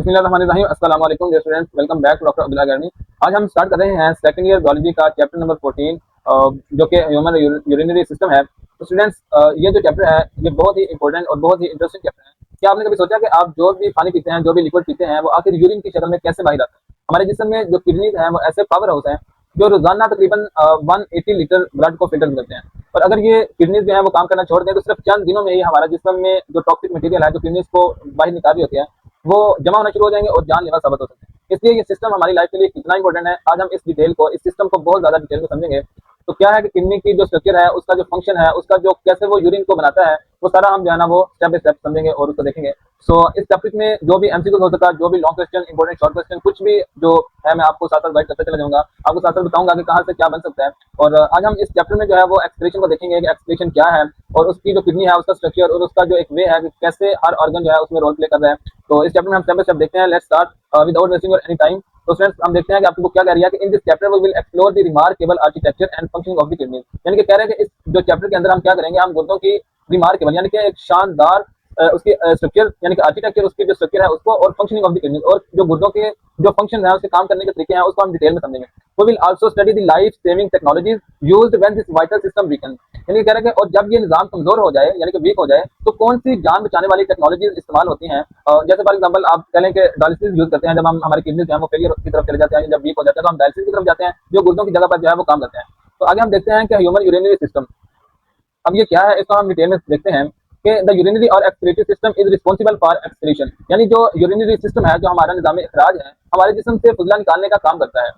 बिस्मिल्लाहिर्रहमानिर्रहीम। अस्सलाम वालेकुम dear students, welcome back to doctor Abdullah academy. आज हम स्टार्ट कर रहे हैं सेकंड ईयर बायोलॉजी का चैप्टर नंबर 14 जो कि ह्यूमन यूरिनरी सिस्टम है। तो स्टूडेंट्स, ये जो चैप्टर है ये बहुत ही इंपॉर्टेंट और बहुत ही इंटरेस्टिंग चैप्टर है। क्या आपने कभी सोचा कि आप जो भी पानी पीते हैं, जो भी लिक्विड पीते हैं, वो आखिर यूरिन की शक्ल में कैसे बाहर आता है? हमारे जिस्म में जो किडनीज हैं वो ऐसे पावर हाउस हैं जो रोजाना तकरीबन 180 लीटर ब्लड को फिल्टर करते हैं। और अगर ये किडनीज जो है वो काम करना छोड़ दें तो सिर्फ चंद दिनों में ही हमारा जिस्म में जो टॉक्सिक मटेरियल है जो किडनीज को बाहर निकाल रही होती है वो जमा होना शुरू हो जाएंगे और जानलेवा साबित हो सकते हैं। इसलिए ये सिस्टम हमारी लाइफ के लिए कितना इंपॉर्टेंट है, आज हम इस सिस्टम को बहुत ज्यादा डिटेल में समझेंगे। तो क्या है कि किडनी की जो स्ट्रक्चर है, उसका जो फंक्शन है, उसका जो कैसे वो यूरिन को बनाता है, वो सारा हम जो है ना वो स्टेप बाय स्टेप समझेंगे और उसको देखेंगे। सो इस टॉपिक में जो भी एमसीक्यू हो सकता है, जो भी long question, important short question, कुछ भी जो है मैं आपको साथ साथ गाइड करते चला जाऊंगा, आपको साथ साथ बताऊंगा कि कहाँ से क्या बन सकता है। और आज हम इस चैप्टर में जो है वो एक्सक्रीशन को देखेंगे कि एक्सक्रीशन क्या है और उसकी जो किडनी है उसका स्ट्रक्चर और उसका जो एक वे है कि कैसे हर ऑर्गन जो है उसमें रोल प्ले कर रहा है। तो इस चैप्टर में हम स्टेप बाय स्टेप देखते हैं। Let's start without wasting your any time. तो फ्रेंड्स, हम देखते हैं कि आपकी बुक क्या कह रही है कि in this chapter we will explore the remarkable architecture and functioning of the kidney. यानी कि कह रहे हैं कि इस जो चैप्टर के अंदर हम क्या करेंगे, हम गुर्दों की रिमार्केबल यानी कि एक शानदार उसकी स्ट्रक्चर यानी कि आर्किटेक्चर, उसकी जो स्ट्रक्चर है उसको, और फंक्शनिंग ऑफ द किडनी और जो गुर्दों के जो फंक्शन है उसके काम करने के तरीके हैं उसको हम डिटेल में समझेंगे। We will also study the life saving technologies used when this vital system weaken. यानी कह रहे हैं कि और जब ये निजाम कमजोर हो जाए यानी कि वीक हो जाए तो कौन सी जान बचाने वाली टेक्नोलॉजीज इस्तेमाल होती हैं। जैसे फॉर एग्जांपल आप कह लें कि डायलिसिस यूज करते हैं, जब हम हमारी किडनी जो है वो फेलियर की तरफ चले जाते हैं, जब वीक हो जाते हैं तो हम डायलिसिस की तरफ जाते हैं जो गुर्दों की जगह पर जो है वो काम करते हैं। तो आगे हम देखते हैं कि ह्यूमन यूरिनरी सिस्टम, अब ये क्या है इसको हम डिटेल में देखते हैं कि द यूरिनरी और excretory system is responsible for excretion. यानी जो यूरिनरी सिस्टम है, जो हमारा निजाम इखराज है, हमारे जिस्म से फुजला निकालने का काम करता है।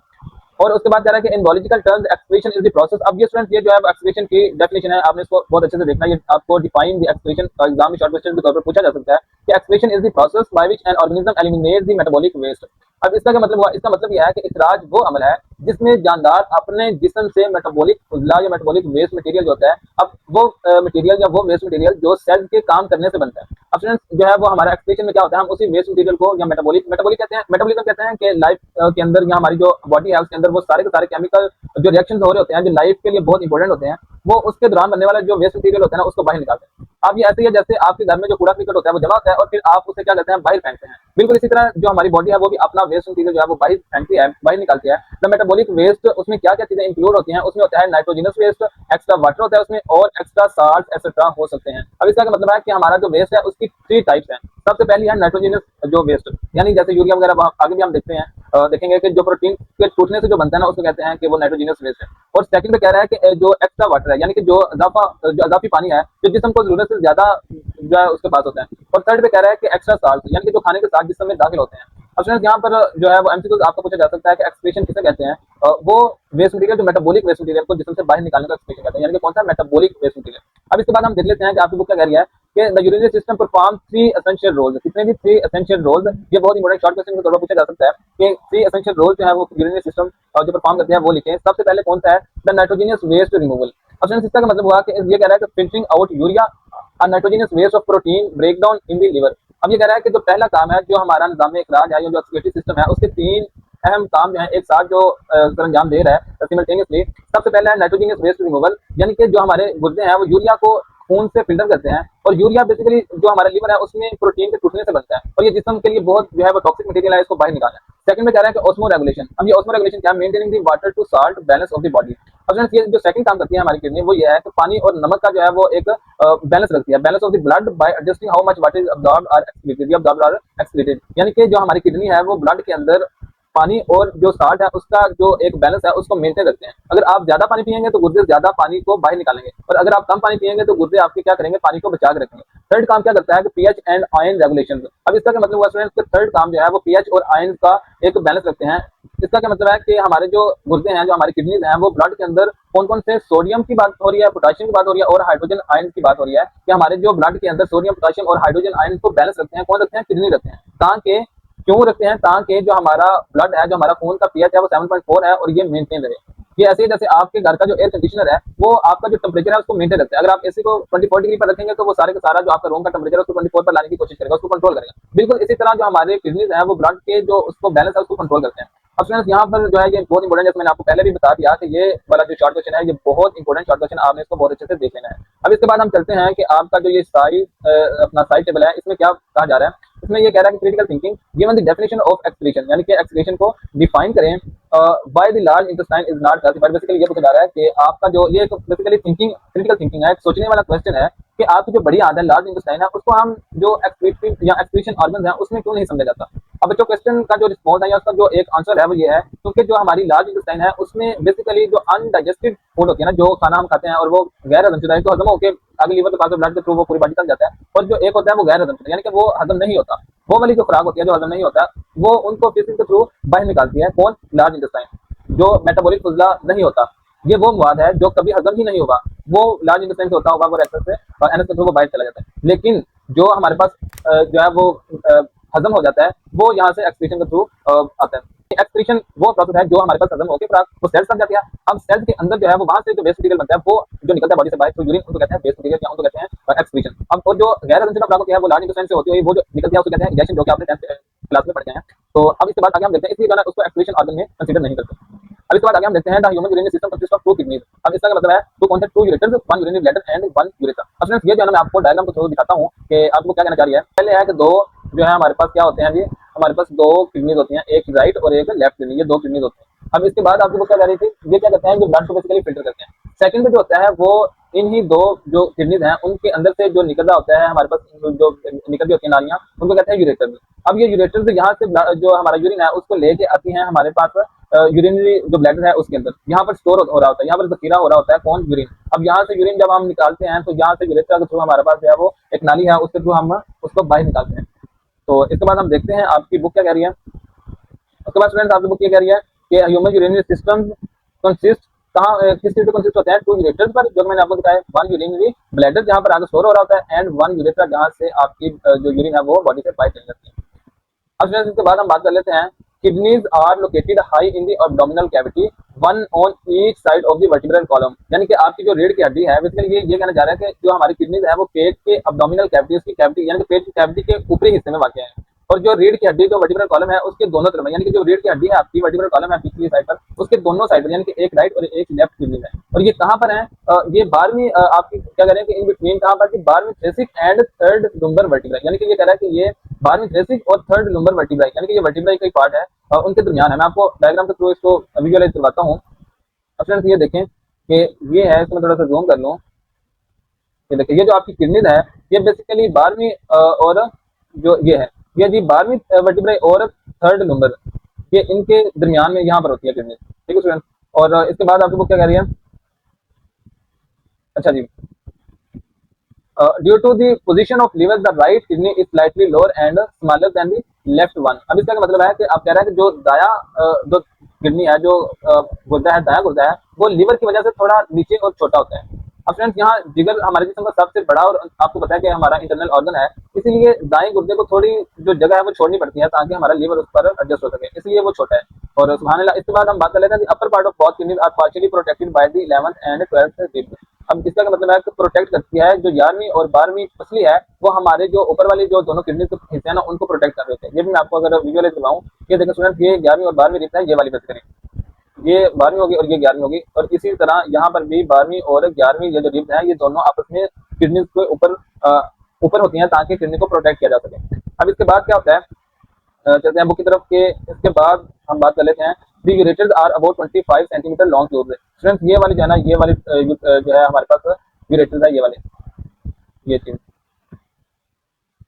और उसके बाद कह रहा है कि in biological terms excretion is the process. अब ये स्टूडेंट ये जो है एक्सक्रीशन की डेफिनेशन है, आपने इसको बहुत अच्छे से देखना है। ये आपको डिफाइन द एक्सक्रीशन एग्जाम में शॉर्ट क्वेश्चन के तौर पर पूछा जा सकता है कि excretion is the process by which an organism eliminates the metabolic waste. अब इसका क्या मतलब हुआ? इसका मतलब यह है कि इखराज वो अमल है जिसमें जानदार अपने जिस्म से मेटाबॉलिक फुजला या मेटाबॉलिक वेस्ट मटेरियल जो होता है, अब वो मटेरियल या वो वेस्ट मटेरियल जो सेल्स के काम करने से बनता है। अब स्टूडेंट्स जो है वो हमारा एक्सक्रीशन में क्या होता है, हम उसी वेस्ट मटेरियल को या मेटाबॉलिक कहते हैं, मेटाबॉलिज्म कहते हैं कि लाइफ के अंदर या हमारी जो बॉडी है उसके अंदर वो सारे के सारे केमिकल जो रिएक्शन हो रहे होते हैं जो लाइफ के लिए बहुत इंपॉर्टेंट होते हैं, वो उसके दौरान बनने वाला जो वेस्ट मटेरियल होता है ना उसको बाहर निकालते हैं। अब ये ऐसे ही है जैसे आपके घर में जो कूड़ा करकट होता है वो जमा होता है और फिर आप उसे क्या करते हैं, बाहर फेंकते हैं। बिल्कुल इसी तरह जो हमारी बॉडी है वो भी अपना वेस्ट मटेरियल जो है वो बाहर फेंकती है, बाहर निकालती है। द मेटाबॉलिक वेस्ट, उसमें क्या क्या चीजें इंक्लूड होती हैं, उसमें होता है नाइट्रोजनस वेस्ट, एक्स्ट्रा वाटर होता है उसमें, और एक्स्ट्रा साल्ट एक्सेट्रा हो सकते हैं। अब इसका मतलब है कि हमारा जो वेस्ट है उसकी 3 टाइप्स हैं। सबसे पहली है नाइट्रोजनस जो वेस्ट, यानी जैसे यूरिया वगैरह आगे भी हम देखते हैं, देखेंगे कि जो प्रोटीन के टूटने से जो बनता है ना उसको कहते हैं कि वो नाइट्रोजनस वेस्ट है। और सेकंड पे कह रहा है कि जो एक्स्ट्रा वाटर है यानी कि जो अजाफी पानी है जो जिस्म को जरूरत से ज्यादा जो है उसके पास होता है। और थर्ड पे कह रहा है कि एक्स्ट्रा साल्ट यानी कि जो खाने के साथ जिस्म में दाखिल होते हैं। अब स्टूडेंट्स यहाँ पर जो है वो एमसीक्यू आपको पूछा जा सकता है कि एक्सक्रीशन किसे कहते हैं। वो वेस्ट मटेरियल जो मेटाबॉलिक वेस्ट मटेरियल को जिस्म से बाहर निकालने का एक्सक्रीशन कहते हैं, यानी कि कौन सा मेटाबॉलिक वेस्ट मटेरियल। अब इसके बाद हम देख लेते हैं कि आपकी बुक क्या कह रही है कि the urinary system perform 3 essential roles. कितने भी 3 एसेंशियल रोल्स, ये बहुत इंपॉर्टेंट शॉर्ट क्वेश्चन के तौर पर पूछा जा सकता है कि 3 एसेंशियल रोल्स जो है वो यूरिनरी सिस्टम जो परफॉर्म करते हैं वो लिखें। सबसे पहले कौन सा है? The nitrogenous waste removal. अब इसका मतलब हुआ कि ये कह रहा है कि फिल्टरिंग आउट यूरिया और nitrogenous waste of protein break down in the liver. अब ये कह रहा है कि जो पहला काम है, जो हमारा निजाम इखराज है या जो एक्सक्रीटरी सिस्टम है, उसके 3 अहम काम जो है एक साथ जो सरंजाम दे रहा है सिमल्टेनियसली। सबसे पहला है नाइट्रोजनस वेस्ट रिमूवल, यानी कि जो हमारे गुर्दे हैं वो यूरिया को खून से फिल्टर करते हैं। और यूरिया बेसिकली जो हमारा लिवर है उसमें प्रोटीन के टूटने से बनता है और ये जिस्म के लिए बहुत जो है वो टॉक्सिक मटेरियल है, इसको बाहर निकालना है। सेकंड में कह रहा है कि ऑस्मो रेगुलेशन। अब ये ऑस्मो रेगुलेशन क्या है? Maintaining the water to salt balance of the body. अब ये जो सेकंड काम करती है हमारी किडनी वो ये है कि पानी और नमक का जो है वो एक बैलेंस रखती है, balance of the blood bye adjusting how much water is absorbed और एक्सक्रीटेड। यानी कि जो हमारी किडनी है वो ब्लड के अंदर पानी और जो साल्ट है उसका जो एक बैलेंस है उसको मेंटेन रखते हैं। अगर आप ज्यादा पानी पिएंगे तो गुर्दे ज्यादा पानी को बाहर निकालेंगे, और अगर आप कम पानी पिएंगे तो गुर्दे आपके क्या करेंगे, पानी को बचा के रखेंगे। थर्ड काम क्या करता है कि पीएच एंड आयन रेगुलेशन। अब इसका क्या मतलब हुआ स्टूडेंट्स कि थर्ड काम जो है वो पीएच और आयन का एक बैलेंस रखते हैं। इसका क्या मतलब है कि हमारे जो गुर्दे हैं, जो हमारी किडनीज हैं, वो ब्लड के अंदर कौन कौन से सोडियम की बात हो रही है, पोटेशियम की बात हो रही है और हाइड्रोजन आयन की बात हो रही है, कि हमारे जो ब्लड के अंदर सोडियम, पोटेशियम और हाइड्रोजन आयन को बैलेंस रखते हैं। कौन रखते हैं? किडनी रखते हैं। ताकि क्यों रखते हैं? ताकि जो हमारा ब्लड है, जो हमारा खून का पीएच है वो 7.4 है और ये मेंटेन रहे। ये ऐसे ही जैसे आपके घर का जो एयर कंडीशनर है वो आपका जो टेम्परेचर है उसको मेंटेन रखता है। अगर आप एसी को 24 डिग्री पर रखेंगे तो वो सारे का सारा जो आपका रूम का टेम्परेचर है उसको 24 पर लाने की कोशिश करेगा, उसको कंट्रोल करेगा। बिल्कुल इसी तरह जो हमारे किडनीज है वो ब्लड के जो उसको बैलेंस है उसको कंट्रोल करते हैं। अब स्टूडेंट्स यहाँ पर जो है ये बहुत इंपॉर्टेंट है, मैंने आपको पहले भी बता दिया कि ये वाला जो शॉर्ट क्वेश्चन है ये बहुत इंपॉर्टेंट शॉर्ट क्वेश्चन, आपने इसको बहुत अच्छे से देख लेना है। अब इसके बाद हम चलते हैं कि आपका जो ये साइज अपना साइड टेबल है इसमें क्या कहा जा रहा है इसमें ये कह रहा है कि critical thinking given the definition of excretion, यानी कि एक्सक्रीशन को डिफाइन करें by the large intestine is not classified. Basically ये पूछा जा रहा है कि आपका जो ये बेसिकली थिंकिंग क्रिटिकल थिंकिंग है, एक सोचने वाला क्वेश्चन है कि आपकी जो बड़ी आंत है लार्ज इंटेस्टाइन है उसको हम जो एक्सक्रीटिव या एक्सक्रीशन ऑर्गन है उसमें क्यों नहीं समझा जाता। अब जो क्वेश्चन का जो रिस्पॉन्स है या उसका जो एक आंसर है वो ये है क्योंकि जो हमारी लार्ज इंटेस्टाइन है उसमें बेसिकली जो अनडाइजेस्टेड फूड होती है ना, जो खाना हम खाते हैं और वो गैर हजमशुदा है, तो हजम होकर आगे लीवर के पास ब्लड के थ्रू वो पूरी बॉडी तक जाता है, और जो एक होता है वो गैर हजमशुदा यानी कि वो हजम नहीं होता, वो वाली जो खुराक होती है जो हजम नहीं होता वो उनको फिशिंग के थ्रू बाहर निकालती है कौन, लार्ज इंटेस्टाइन। जो मेटाबॉलिक फुजला नहीं होता ये वो मवाद है जो कभी हजम ही नहीं होगा, वो लार्ज इंटेस्टाइन से होता होगा, वो रेक्टस से और एनएस के थ्रू वो बाहर चला जाता है। लेकिन जो हमारे पास जो है वो हजम हो जाता है वो यहाँ से एक्सक्रीशन के थ्रू आता है। एक्सक्रीशन वो प्रोसेस है जो हमारे पास हजम होकर खुराक वो सेल्स तक जाती है। अब सेल्स के अंदर जो है वो वहां से जो वेस्ट मटेरियल बनता है वो जो निकलता है बॉडी से बाहर, तो यूरिन उनको कहते हैं वेस्ट मटेरियल या उनको कहते हैं एक्सक्रीशन। अब और जो गैर हजमशुदा खुराक होती है वो लार्ज इंटेस्टाइन से होती है, वो जो निकलती है उसको कहते हैं इजेक्शन, जो कि आपने 10th क्लास में पढ़ते हैं। तो अब इसके बाद आगे हम देखते हैं, इसलिए जो है उसको एक्सक्रीशन ऑर्गन में कंसीडर नहीं करते। अब इसके बाद आगे हम देखते हैं the human urinary system consist of 2 kidneys. अब इसका मतलब है टू कौन से 2 ureters, 1 urinary bladder and 1 urethra. अब फ्रेंड्स ये जो है मैं आपको डायग्राम को थोड़ा दिखाता हूं कि आपको क्या कहना चाह रही है। पहले है कि दो जो है हमारे पास क्या होते हैं जी, हमारे पास 2 किडनीज होती हैं, एक राइट और एक लेफ्ट किडनी, ये 2 किडनीज होती हैं। अब इसके बाद आपको क्या कह रही थी, ये क्या कहते हैं जो ब्लड को बेसिकली फिल्टर करते हैं। सेकंड में जो होता है वो इन ही 2 जो किडनीज हैं उनके अंदर से जो निकल रहा होता है हमारे पास जो निकल रही होती है नालियां, उनको कहते हैं यूरेटर। अब ये यूरेटर से यहाँ से जो हमारा यूरिन है उसको लेके आती है हमारे पास यूरिनरी जो ब्लैडर है उसके अंदर, यहाँ पर स्टोर हो रहा होता है, यहाँ पर जखीरा हो रहा होता है कौन, यूरिन। अब यहाँ से यूरिन जब हम निकालते हैं तो यहाँ से यूरेथ्रा के थ्रू हमारे पास जो है वो एक नाली है उसके थ्रू हम उसको बाहर निकालते हैं। तो इसके बाद हम देखते हैं आपकी बुक क्या कह रही है। उसके बाद स्टूडेंट्स आपकी बुक ये कह रही है कि ह्यूमन यूरिनरी सिस्टम कंसिस्ट कहाँ किस चीज से कंसिस्ट होते हैं, 2 यूरेटर्स पर, जो मैंने आपको बताया 1 यूरिनरी ब्लैडर जहाँ पर आगे स्टोर हो रहा होता है एंड 1 यूरेथ्रा जहाँ से आपकी जो यूरिन है वो बॉडी से बाहर चली जाती है। अब स्टूडेंट्स इसके बाद हम बात कर लेते हैं, kidneys are located high in the abdominal cavity, one on each side of the vertebral column. यानी कि आपकी जो रीढ़ की हड्डी है बेसिकली ये कहना चाह रहा है कि जो हमारी किडनीज है वो पेट के एब्डोमिनल कैविटी, उसकी कैविटी यानी कि पेट की कैविटी के ऊपरी हिस्से में वाक़ है, और जो रीढ़ की हड्डी जो वर्टिब्रल कॉलम है उसके दोनों तरफ, यानी कि जो रीढ़ की हड्डी है आपकी वर्टिब्रल कॉलम है पिछली साइड पर, उसके दोनों साइड पर, यानी कि एक राइट और एक लेफ्ट किडनी है। और ये कहाँ पर है, ये 12वीं आपकी क्या कह रहे हैं कि इन बिटवीन कहाँ पर, 12वीं thoracic and 3rd lumbar vertebra, यानी कि ये कह रहा है कि ये 12वीं थ्रेसिक और 3rd लुम्बर वर्टिब्रा, यानी कि ये वर्टिब्रा का पार्ट है उनके दरमियान है। मैं आपको डायग्राम के थ्रू इसको विजुअलाइज करवाता हूँ। अब फ्रेंड्स ये देखें कि ये है, इसमें थोड़ा सा जूम कर लूँ, ये देखिए ये जो आपकी किडनीज है ये बेसिकली 12वीं और जो ये जी 12वीं वर्टिब्रा और 3rd लुम्बर, ये इनके दरमियान में यहाँ पर होती है किडनी, ठीक है स्टूडेंट। और इसके बाद आपकी बुक क्या कह रही है, अच्छा जी, due to the position of liver the right kidney is slightly lower and smaller than the left one. अब इसका मतलब है कि आप कह रहे हैं कि जो दाया जो किडनी है, जो गुर्दा है, दाया गुर्दा है, वो लीवर की वजह से थोड़ा नीचे और छोटा होता है। अब फ्रेंड्स यहाँ जिगर हमारे जिस्म का सबसे बड़ा और आपको पता है कि हमारा इंटरनल ऑर्गन है, इसीलिए दाएं गुर्दे को थोड़ी जो जगह है वो छोड़नी पड़ती है ताकि हमारा लीवर उस पर एडजस्ट हो सके, इसलिए वो छोटा है। और सुभान अल्लाह। इसके बाद हम बात कर लेते हैं upper part of both kidneys are partially protected by the 11th and 12th rib. अब इसका मतलब है कि प्रोटेक्ट करती है जो 11वीं और 12वीं पसली है, वो हमारे जो ऊपर वाली जो दोनों किडनी के हिस्से हैं ना उनको प्रोटेक्ट कर रहे थे। ये भी मैं आपको अगर विजुअलाइज करवाऊं, ये देखिए स्टूडेंट, ये 11वीं और 12वीं रिब है, ये वाली बात करें, ये 12वीं होगी और ये 11वीं होगी। और इसी तरह यहाँ पर भी 12वीं और 11वीं ये जो रिब्स हैं ये दोनों आपस में किडनी के ऊपर होती हैं ताकि किडनी को प्रोटेक्ट किया जा सके। अब इसके बाद क्या होता है, चलते हैं बुक की तरफ के। इसके बाद हम बात कर लेते हैं, the ureters are about 25 centimetre long tubes. Students ये वाली जो है ना, ये वाली जो है हमारे पास यूरेटर्स है, ये वाले, ये चीज,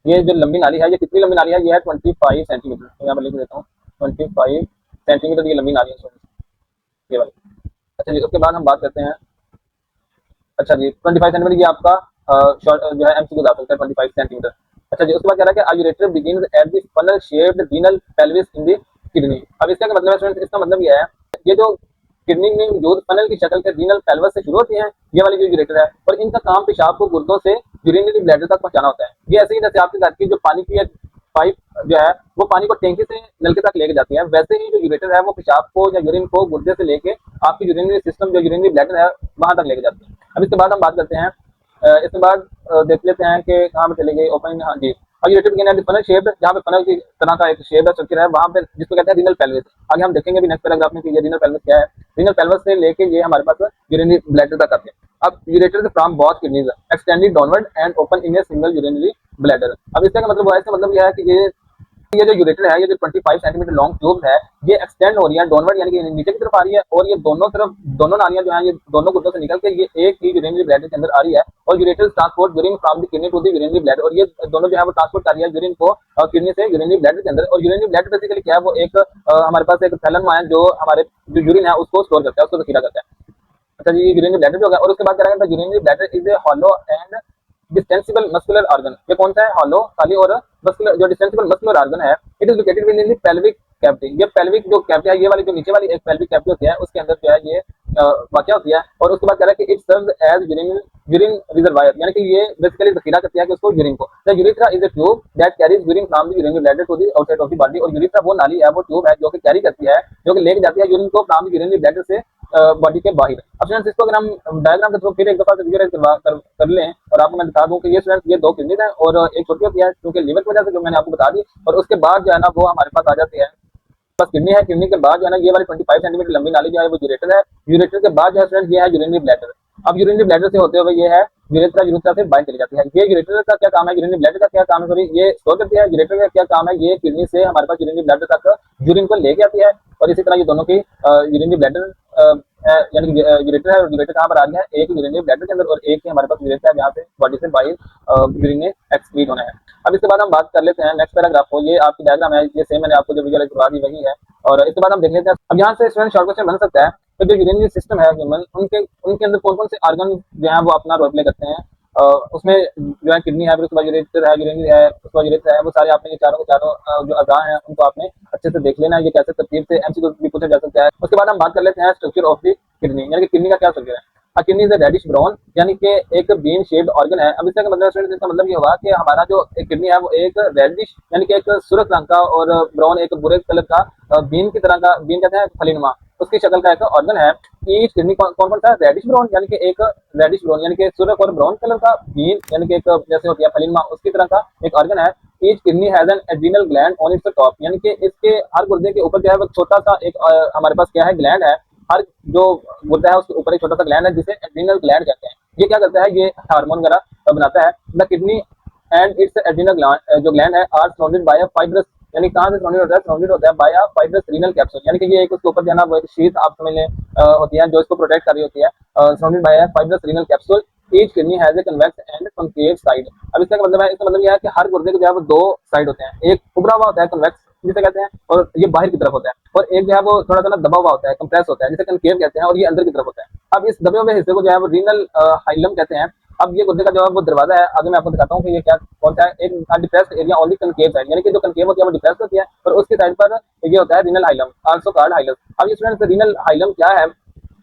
ये जो लंबी नाली है ये कितनी लंबी नाली है, ये है 25 सेंटीमीटर, यहाँ पर लिख देता हूँ 25 सेंटीमीटर ये लंबी नाली है ये वाली। अच्छा जी, उसके बाद हम बात करते हैं, अच्छा जी 25 सेंटीमीटर ये आपका शॉर्ट जो है एमसीक्यू आ सकता है 25 सेंटीमीटर। अच्छा जी, उसके बाद कह रहा है कि a ureter begins at the funnel shaped renal pelvis in the kidney. अब इसका क्या मतलब है स्टूडेंट्स, इसका मतलब ये है ये जो किडनी में मौजूद फनल की शक्ल के रीनल पेल्विस से शुरू होती है ये वाली जो यूरेटर है, और इनका काम पेशाब को गुर्दों से यूरिनरी ब्लैडर तक पहुंचाना होता है। ये ऐसे ही जैसे आपके घर की जो पानी की पाइप जो है वो पानी को टैंकी से नलके तक लेके जाती है, वैसे ही जो यूरेटर है वो पेशाब को या यूरिन को गुर्दे से लेके आपकी यूरिनरी सिस्टम जो यूरिनरी ब्लैडर है वहां तक लेके जाती है। अब इसके बाद हम बात करते हैं, इसके बाद देख लेते हैं कि कहाँ पे चले गए ओपनिंग, हाँ जी, ureter begin at funnel shape, जहाँ पे फनल की तरह का एक शेप है, स्ट्रक्चर है, वहाँ पे जिसको कहते हैं रीनल पेल्विस। आगे हम देखेंगे भी नेक्स्ट पैराग्राफ में कि ये रीनल पेल्विस क्या है। रीनल पेल्विस से लेके ये हमारे पास यूरिनरी ब्लैडर तक आते हैं। अब ureter from both kidneys extended downward and open in a single urinary bladder. अब इसका मतलब हुआ है, इसका मतलब यह है कि ये जो यूरेटर है, ये जो 25 सेंटीमीटर लॉन्ग ट्यूब है, ये एक्सटेंड हो रही है डाउनवर्ड यानी कि नीचे की तरफ आ रही है, और ये दोनों तरफ दोनों नालियां जो है ये दोनों गुर्दों से निकल के ये एक ही यूरिनरी ब्लैडर के अंदर आ रही है। और ureter transport urine from the kidney to the urinary bladder, और ये दोनों जो है वो ट्रांसपोर्ट कर रही है यूरिन को किडनी से यूरिनरी ब्लैडर के अंदर। और यूरिनरी ब्लैडर बेसिकली क्या है, वो एक हमारे पास एक फैलन है जो हमारे जो यूरिन है उसको स्टोर करता है, उसको जखीरा करता है। अच्छा जी, ये यूरिनरी ब्लैडर जो होगा। और उसके बाद क्या रहेगा, urinary bladder is a hollow and distensible muscular organ. ये कौन सा है, हॉलो खाली और मस्कुलर, जो डिस्टेंसिबल मस्कुलर ऑर्गन है, it is located within the pelvic cavity. ये पेल्विक जो कैविटी है, ये वाली जो नीचे वाली एक पेल्विक कैविटी होती है, उसके अंदर जो है ये वाक़या होती है। और उसके बाद कह रहा है कि it serves as urine reservoir, यानी कि ये बेसिकली जखीरा करती है कि उसको यूरिन को। The urethra is a tube that carries urine from the urinary bladder to the outside of the body. और यूरेथ्रा वो नाली है, वो ट्यूब है जो कि कैरी करती है, जो कि लेके जाती है यूरिन को फ्रॉम द यूरिनरी ब्लैडर से बॉडी के बाहर। अब स्टूडेंट्स इसको अगर हम डायग्राम के थ्रू फिर एक दफा विजुअलाइज कर लें, और आपको मैं बता दूं कि ये स्टूडेंट्स ये दो किडनी है और एक छोटी होती है क्योंकि लिवर की वजह से, जो मैंने आपको बता दी। और उसके बाद जो है ना वो हमारे पास आ जाती है बस किडनी है। किडनी के बाद जो है ना ये वाली 25 सेंटीमीटर लंबी नाली जो है वो यूरेटर है। यूरेटर के बाद जो है स्टूडेंट ये है यूरिनरी ब्लैडर। अब यूरिनरी ब्लैडर से होते हुए ये है यूरेथ्रा, यूरेथ्रा से बाहर चली जाती है। ये यूरेटर का क्या काम है, यूरिनरी ब्लैडर का क्या काम है, सॉरी, ये स्टोर करती है। यूरेटर का क्या काम है, ये किडनी से हमारे पास यूरिनरी ब्लैडर तक यूरिन को लेके आती है। और इसी तरह ये दोनों की यूरिनरी ब्लैडर यानी कि यूरेटर है, और यूरेटर कहाँ पर आ रही है, एक यूरिनरी ब्लैडर के अंदर, और एक ही हमारे पास यूरेटर है जहाँ से बॉडी से बाहर यूरिन में एक्सक्रीट होना है। अब इसके बाद हम बात कर लेते हैं नेक्स्ट पैराग्राफ को। ये आपकी डायग्राम है, ये सेम मैंने आपको जो विजुअलाइज करवा दी वही है। और इसके बाद हम देख लेते हैं, अब यहाँ से स्टूडेंट शॉर्ट क्वेश्चन बन सकता है तो जो यूरिनरी सिस्टम है ह्यूमन, उनके उनके अंदर कौन कौन से ऑर्गन जो है वो अपना रोल प्ले करते हैं। उसमें जो है किडनी है, फिर उसके बाद यूरेटर है, यूरिनरी है, उसके बाद यूरेथ्रा है, वो सारे आपने ये चारों के चारों जो अज़ा हैं उनको आपने अच्छे से देख लेना है। ये कैसे तरतीब से एमसीक्यू भी पूछा जा सकता है। उसके बाद हम बात कर लेते हैं स्ट्रक्चर ऑफ द किडनी, यानी कि किडनी का क्या स्ट्रक्चर है। किडनी इज रेडिश ब्राउन, यानी कि एक बीन शेप्ड ऑर्गन है। अब इसका मतलब स्टूडेंट्स, इसका मतलब ये हुआ कि हमारा जो किडनी है वो एक रेडिश यानी कि एक सुर्ख रंग का, और ब्राउन एक भूरे कलर का बीन की तरह का, बीन कहते हैं फलीनुमा, उसकी शक्ल का एक ऑर्गन है। ईच किडनी कौन कौन सा, रेडिश ब्राउन यानी कि एक रेडिश ब्राउन यानी कि सुर्ख और ब्राउन कलर का बीन यानी कि एक जैसे होती है फलीनुमा, उसकी तरह का एक ऑर्गन है। Each kidney has an adrenal gland on its top, यानी कि इसके हर गुर्दे के ऊपर जो है वो छोटा सा एक हमारे पास क्या है, ग्लैंड है। हर जो गुर्दा है उसके ऊपर एक छोटा सा ग्लैंड है जिसे एड्रिनल ग्लैंड कहते हैं। ये क्या करता है, ये हार्मोन वगैरह बनाता है। The kidney and its adrenal gland, जो ग्लैंड है, are surrounded by a fibrous, यानी कहां से सराउंडेड होता है, सराउंडेड होता है by a fibrous renal capsule, यानी कि ये एक उसके ऊपर जो है ना वो एक शीट आप समझ लें होती है जो इसको प्रोटेक्ट कर रही होती है, surrounded by a fibrous renal capsule. Each kidney has a convex and concave side. अब इसका मतलब है, इसका मतलब यह है कि हर गुर्दे के जो है वो दो साइड होते हैं, एक उभरा हुआ होता है कन्वेक्स जिसे कहते हैं, और ये बाहर की तरफ होता है, और एक जो है वो थोड़ा सा ना दबा हुआ होता है, कंप्रेस होता है, जिसे कनकेव कहते हैं, और ये अंदर की तरफ होता है। अब इस दबे हुए हिस्से को जो है वो रीनल हाइलम कहते हैं। अब ये गुर्दे का जो है वो दरवाजा है, आगे मैं आपको दिखाता हूँ कि ये क्या कौन सा है। एक depressed area only concave side, यानी कि जो कनकेव होती है वो डिप्रेस होती है, और उसकी साइड पर ये होता है renal hilum, also called hilum. अब ये स्टूडेंट्स रीनल हाइलम क्या है,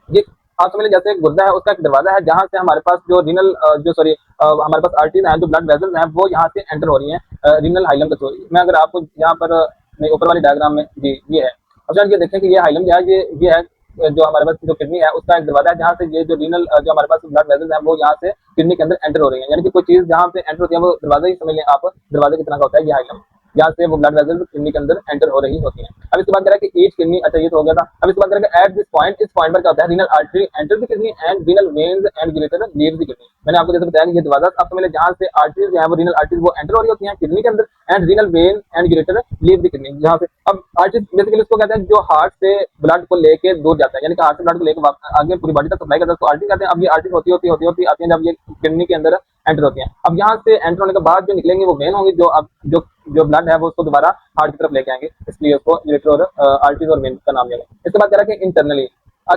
ये आप समझ लें जैसे एक गुर्दा है उसका एक दरवाजा है जहां से हमारे पास जो रीनल जो सॉरी हमारे पास आर्टरीज हैं, जो ब्लड वेसल्स हैं, वो यहाँ से एंटर हो रही हैं रीनल हाइलम के थ्रू। मैं अगर आपको यहाँ पर ऊपर वाली डायग्राम में जी ये है, अब ये देखें कि ये हाइलम जो है ये है जो हमारे पास जो किडनी है उसका एक दरवाजा है जहाँ से ये जो रीनल जो हमारे पास ब्लड वेसल्स हैं वो यहाँ से किडनी के अंदर एंटर हो रही है। यानी कि कोई चीज जहाँ पे एंटर होती है वो दरवाजा ही समझ लें आप, दरवाजे की तरह का होता है ये हाइलम, जहाँ से वो ब्लड वेसल्स किडनी के अंदर एंटर हो रही होती हैं। अब इसके बाद कह रहा है कि ईच किडनी, अच्छा ये तो हो गया था। अब इसके बाद कह रहा है एट दिस पॉइंट, इस पॉइंट पर क्या होता है, renal artery enter the kidney and renal veins and ureter leave the kidney. मैंने आपको जैसे बताया कि ये दरवाजा आप समझ लें जहाँ से आर्टरीज जो है वो रीनल आर्टरीज वो एंटर हो रही होती हैं किडनी के अंदर, and renal vein and ureter leave the kidney, जहाँ से अब आर्टरीज बेसिकली उसको कहते हैं जो हार्ट से ब्लड को लेके दूर जाता है, यानी कि हार्ट से ब्लड को लेकर आगे पूरी बॉडी तक सप्लाई करता है, उसको आर्टरी कहते हैं। अब ये आर्टरी होती आती है जब ये किडनी के अंदर एंटर होती हैं। अब यहाँ से एंटर होने के बाद जो निकलेंगे वो वेन होंगी, जो अब जो ब्लड है वो उसको दोबारा हार्ट की तरफ लेके आएंगे, इसलिए उसको यूरेटर और आर्टरीज और वेन का नाम दिया गया। इसके बाद कह रहा है कि internally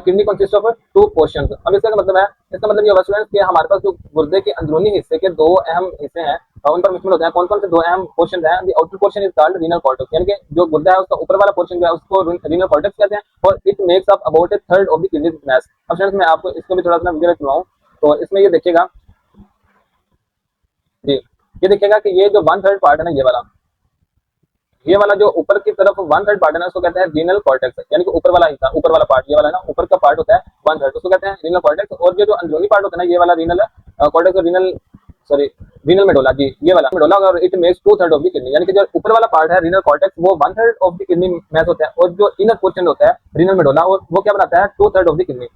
kidney consist of two portions. अब इसका मतलब है, इसका मतलब ये होगा स्टूडेंट्स कि हमारे पास जो गुर्दे के अंदरूनी हिस्से के दो अहम हिस्से हैं उन पर मुश्तमिल होते हैं। कौन कौन से दो अहम पोर्शन हैं, the outer portion is called renal cortex, यानी कि जो गुर्दा है उसका ऊपर वाला पोर्शन जो है उसको रीनल कॉर्टेक्स कहते हैं, और it makes up about a third of the kidney mass. अब स्टूडेंट्स मैं आपको इसको भी थोड़ा सा विजुअलाइज करवाऊं तो इसमें ये देखिएगा जी, ये देखिएगा कि ये जो 1/3 पार्ट है ना, ये वाला जो ऊपर की तरफ 1/3 पार्ट है ना उसको कहते हैं रीनल कॉर्टेक्स, यानी कि ऊपर वाला हिस्सा, ऊपर वाला पार्ट, ये वाला ना ऊपर का पार्ट होता है 1/3, उसको कहते हैं रीनल कॉर्टेक्स। और ये जो अंदरूनी पार्ट होता है ना, ये वाला रीनल कॉर्टेक्स और रीनल मेडोला जी, ये वाला मेडोला, और it makes 2/3 of the kidney, यानी कि जो ऊपर वाला पार्ट है रीनल कॉर्टेक्स वो 1/3 ऑफ द किडनी मैस होता है, और जो इनर पोर्शन होता है रीनल मेडोला वो क्या बनाता है 2/3 ऑफ द किडनी।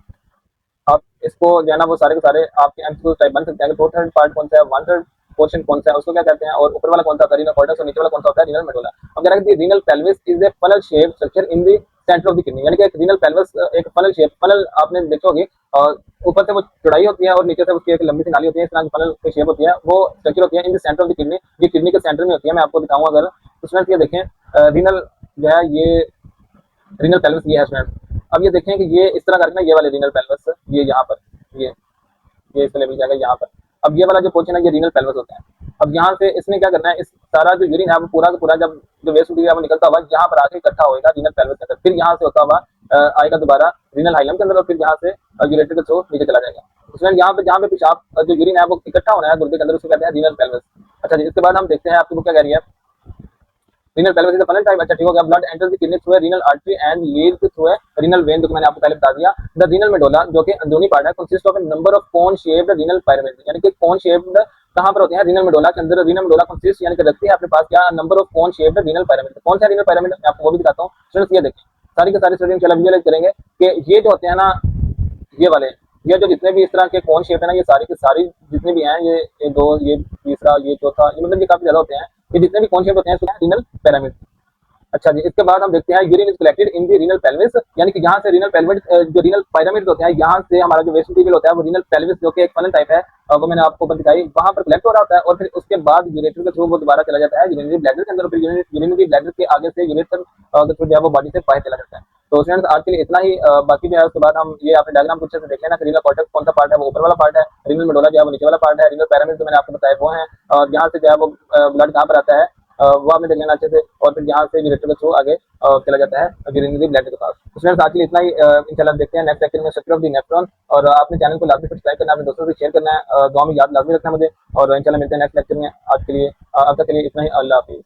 आप इसको जो है ना वो सारे के सारे आपके एमसीक्यू टाइप बन सकते हैं कि 2/3 पार्ट कौन सा है, 1/3 पोर्शन कौन सा है, उसको क्या कहते हैं, और ऊपर वाला कौन सा होता है रीनल कॉर्टेक्स, और नीचे वाला कौन सा होता है रीनल मेडुला। अब कह रहा है कि renal pelvis is a funnel shape structure in the centre of the kidney, यानी कि एक रीनल पेल्विस एक फनल शेप, फनल आपने देखी होगी, और ऊपर से वो चौड़ाई होती है और नीचे से उसकी एक लंबी सी नाली होती है, इस तरह की फनल की शेप होती है, वो स्ट्रक्चर होती है in the centre of the kidney, ये किडनी के सेंटर में होती है। मैं आपको दिखाऊंगा अगर, तो स्टूडेंट्स ये देखें रीनल जो है ये रीनल पेल्विस ये है स्टूडेंट। अब ये देखें कि ये इस तरह करके ना, ये वाले रीनल पेल्विस ये यहाँ पर ये इसका लेवल जाएगा यहाँ पर। अब ये वाला जो पोर्शन है ये रीनल पेल्विस होता है। अब यहाँ से इसने क्या करना है, इस सारा जो यूरिन है वो पूरा का पूरा जब जो वेस्ट मटीरियल है वो निकलता हुआ यहाँ पर आके इकट्ठा होगा रीनल पेल्विस के अंदर, फिर यहाँ से होता हुआ आएगा दोबारा रीनल हाइलम के अंदर, और फिर यहाँ से यूरेटर के थ्रू नीचे चला जाएगा। स्टूडेंट यहाँ पे जहाँ पे पेशाब जो यूरिन है वो इकट्ठा होना है गुर्दे के अंदर, उसको कहते हैं रीनल पेल्विस। अच्छा जी, इसके बाद हम देखते हैं आपकी बुक क्या कह रही है, renal pelvis is the funnel type. अच्छा ठीक हो गया। Blood enters the kidney through a renal artery and leaves through a renal vein, जो मैंने आपको पहले बता दिया। द रीनल मेडुला जो कि अंदरूनी पार्ट है consist of A number of cone shaped renal pyramid, यानी कि कोन शेप्ड कहां पर होते हैं रीनल मेडुला के अंदर। रीनल मेडुला कंसिस्ट यानी कि रखती है अपने पास क्या, number of cone shaped renal pyramid. कौन सा रीनल पिरामिड मैं आपको वो भी दिखाता हूं स्टूडेंट्स, ये देखें सारी के सारी स्टूडेंट इंशाल्लाह विजुअलाइज करेंगे कि ये जो होते हैं ना, ये वाले ये जो जितने भी इस तरह के कोन शेप है ना, ये सारी की सारी जितने भी हैं, ये दो, ये तीसरा, ये चौथा, ये मतलब ये काफी ज्यादा होते हैं, ये जितने भी कोन शेप होते हैं रीनल पिरामिड। अच्छा जी, इसके बाद हम देखते हैं urine is collected in the renal pelvis, यानी कि यहाँ से रीनल पेल्विस जो रीनल पिरामिड होते हैं, यहाँ से हमारा जो वेस्ट मटीरियल होता है वो रीनल पेल्विस जो कि एक फनल टाइप है, वो मैंने आपको ऊपर दिखाई, वहां पर कलेक्ट हो रहा होता है, और फिर उसके बाद यूरेटर के थ्रू वो दोबारा चला जाता है यूरिनरी ब्लैडर के अंदर, फिर यूरिनरी ब्लैडर के आगे से यूरेटर के थ्रू जो है वो बॉडी से बाहर चला जाता है। तो स्टूडेंट्स आज के लिए इतना ही, बाकी जो है उसके बाद हम ये आपने डायग्राम कुछ से देख लेना कि रीनल कॉर्टेक्स कौन सा पार्ट है, वो ऊपर वाला पार्ट है, रीनल मेडुला जो है वो नीचे वाला पार्ट है, रीनल पिरामिड जो मैंने आपको बताया वो है, और यहाँ से जो है वो ब्लड कहाँ पर आता है वो आपने देख लेना अच्छे से, और फिर यहाँ से यूरेटर के थ्रू आगे चला जाता है यूरिनरी ब्लैडर के पास। स्टूडेंट्स आज के लिए इतना ही, इंशाल्लाह देखते हैं नेक्स्ट लेक्चर में स्ट्रक्चर ऑफ द नेफ्रॉन, और आपने चैनल को लाजमी सब्सक्राइब करना है, अपने दोस्तों से शेयर करना है, दुआ में याद लाजमी रखना है मुझे, और इंशाल्लाह मिलते हैं नेक्स्ट लेक्चर में। आज के लिए अब तक के लिए इतना ही, अल्लाह हाफिज़।